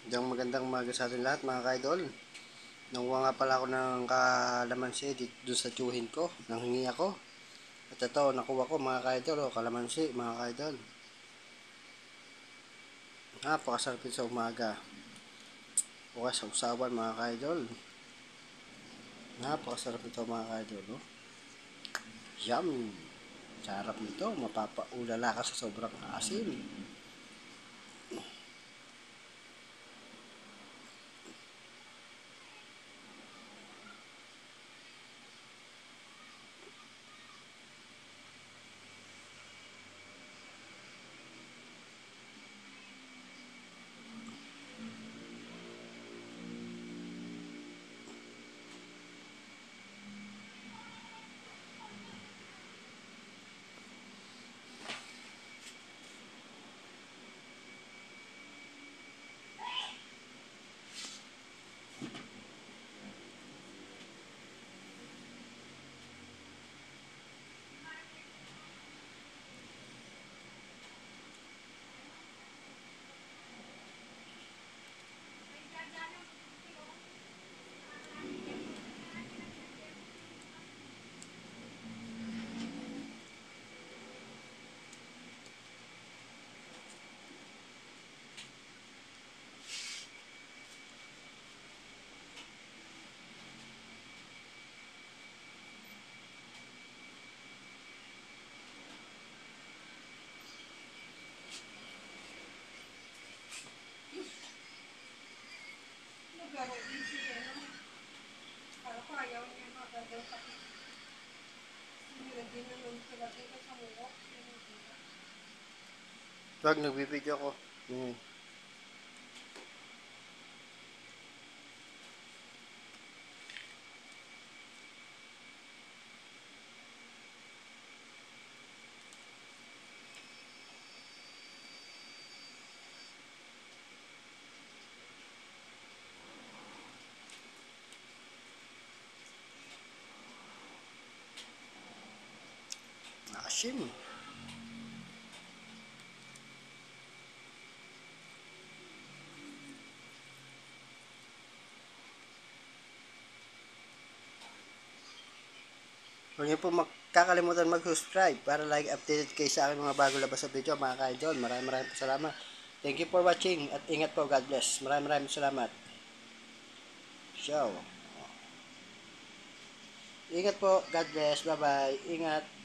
Isang magandang umaga sa atin lahat mga ka-idol. Nanguha nga pala ako ng kalamansi dito sa tiyuhin ko. Nanghingi ako. At ito, nakuha ko mga ka-idol. Kalamansi mga ka-idol. Napakasarap ito sa umaga. O sa usawan mga ka-idol. Napakasarap ito mga ka-idol. Yum! Sarap nito. Mapapaulala ka sa sobrang asim. Wag, nagbibideo ko. Asim. Huwag niyo po kakalimutan mag-subscribe para like updated kayo sa aking mga bago labas sa video mga ka-idol. Maraming po salamat. Thank you for watching at ingat po. God bless. Maraming salamat. Ciao. Ingat po. God bless. Bye-bye. Ingat.